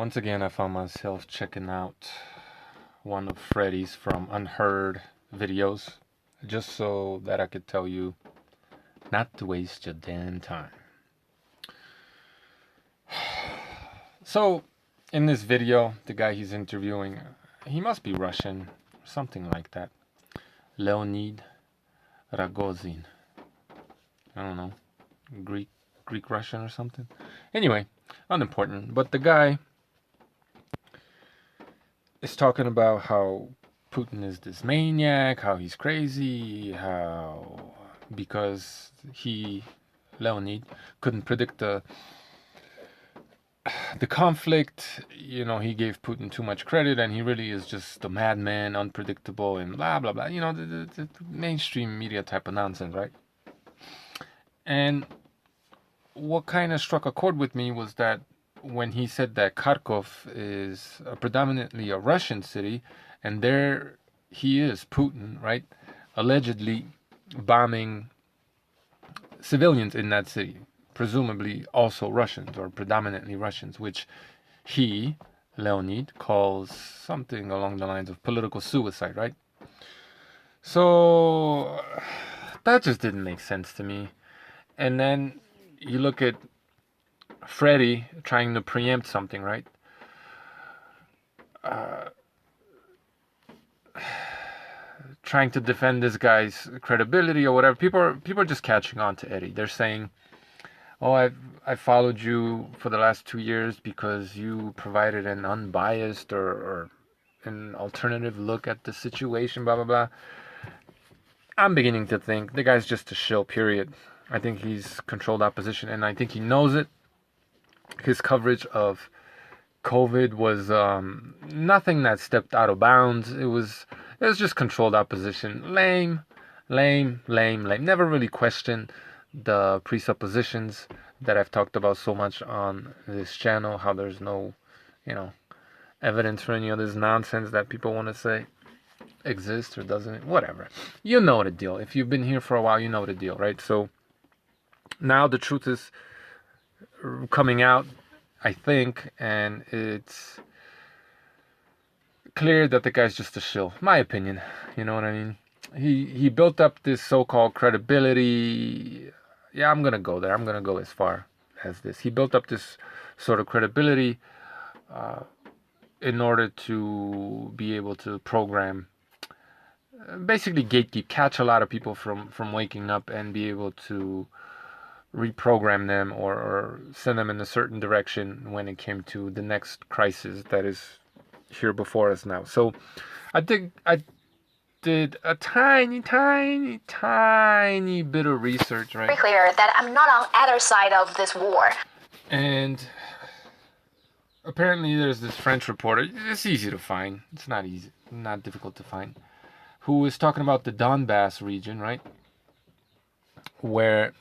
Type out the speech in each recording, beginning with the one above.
Once again, I found myself checking out one of Freddy's from Unheard videos just so that I could tell you not to waste your damn time. So, in this video, the guy he's interviewing, he must be Russian, something like that. Leonid Rogozin. I don't know, Greek Russian or something. Anyway, unimportant. But the guy is talking about how Putin is this maniac, how he's crazy, how because Leonid, couldn't predict the conflict, he gave Putin too much credit and he really is just a madman, unpredictable, and blah, blah, blah. The mainstream media type of nonsense, right? And what kind of struck a chord with me was that when he said that Kharkov is predominantly a Russian city, and there he is, Putin, right, allegedly bombing civilians in that city, presumably also Russians or predominantly Russians, which he, Leonid, calls something along the lines of political suicide, right? So that just didn't make sense to me. And then you look at Freddy trying to preempt something, right? Trying to defend this guy's credibility or whatever. People are just catching on to Eddie. They're saying, "Oh, I followed you for the last 2 years because you provided an unbiased or an alternative look at the situation." Blah blah blah. I'm beginning to think the guy's just a shill. Period. I think he's controlled opposition, and I think he knows it. His coverage of COVID was nothing that stepped out of bounds. It was just controlled opposition. Lame. Never really questioned the presuppositions that I've talked about so much on this channel. How there's no, evidence for any of this nonsense that people want to say exists or doesn't. Whatever. You know the deal. If you've been here for a while, you know the deal, right? So now the truth is coming out, I think, and it's clear that the guy's just a shill. My opinion, you know what I mean? He built up this so-called credibility. Yeah, I'm gonna go there. I'm gonna go as far as this. He built up this sort of credibility in order to be able to program, basically gatekeep, catch a lot of people from waking up and be able to reprogram them or send them in a certain direction when it came to the next crisis that is here before us now. So I think I did a tiny bit of research, right? Very clear that I'm not on either side of this war. And apparently there's this French reporter, it's easy to find, it's not difficult to find, who is talking about the Donbass region, right? Which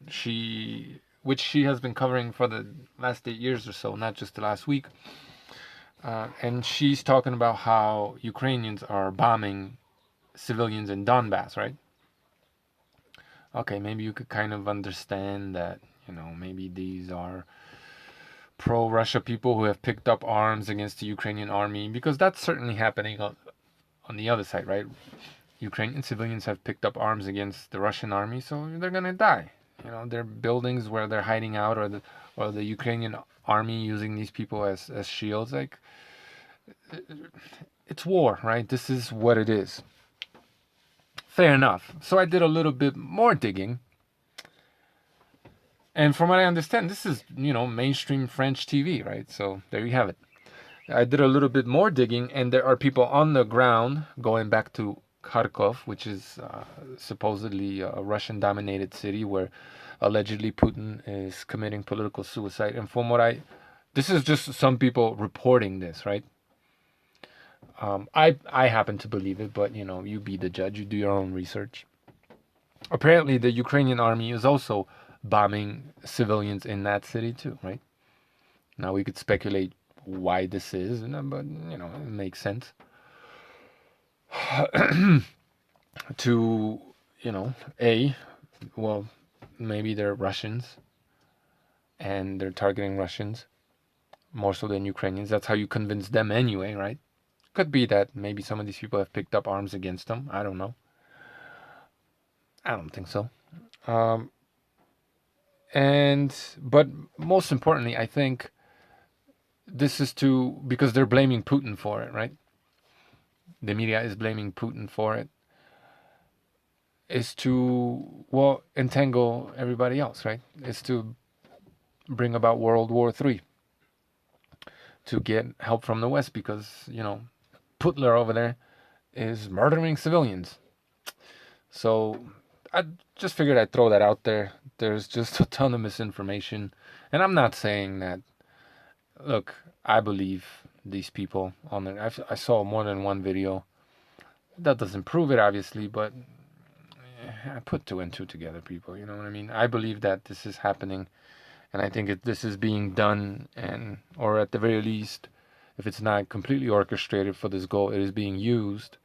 she has been covering for the last 8 years or so, not just the last week. And she's talking about how Ukrainians are bombing civilians in Donbass, right? Okay, maybe you could kind of understand that, maybe these are pro-Russia people who have picked up arms against the Ukrainian army, because that's certainly happening on the other side, right? Ukrainian civilians have picked up arms against the Russian army, so they're gonna die. Their buildings where they're hiding out, or the Ukrainian army using these people as shields. Like, it's war, right? This is what it is. Fair enough. So I did a little bit more digging, and from what I understand, this is mainstream French TV, right? So there you have it. I did a little bit more digging, and there are people on the ground going back to Kharkov, which is supposedly a Russian-dominated city where allegedly Putin is committing political suicide. And from what this is just some people reporting this, right? I happen to believe it, but you be the judge. You do your own research. Apparently, the Ukrainian army is also bombing civilians in that city too, right? Now we could speculate why this is, but it makes sense. To well, maybe they're Russians and they're targeting Russians, more so than Ukrainians. That's how you convince them anyway, right? Could be that maybe some of these people have picked up arms against them. I don't know. I don't think so. Um, but most importantly, I think this is because they're blaming Putin for it, right? The media is blaming Putin for it. Is to, well, entangle everybody else, right? Is to bring about World War III, to get help from the West because, Putler over there is murdering civilians. So I just figured I'd throw that out there. There's just a ton of misinformation. And I'm not saying that, look, I believe these people on there. I saw more than one video. That doesn't prove it, obviously, but I put two and two together, people. You know what I mean? I believe that this is happening, and I think this is being done, or at the very least, if it's not completely orchestrated for this goal, it is being used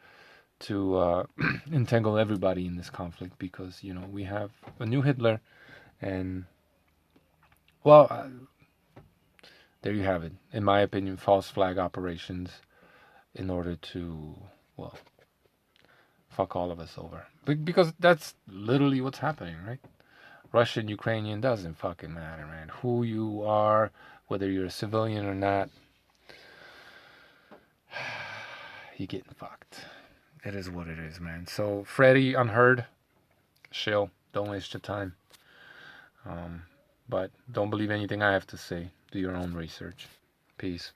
to entangle everybody in this conflict because we have a new Hitler, and well, there you have it. In my opinion, false flag operations in order to, well, fuck all of us over. Because that's literally what's happening, right? Russian, Ukrainian, doesn't fucking matter, man. Who you are, whether you're a civilian or not, you're getting fucked. It is what it is, man. So, Freddie, unheard, chill. Don't waste your time. But don't believe anything I have to say. Do your own research. Peace.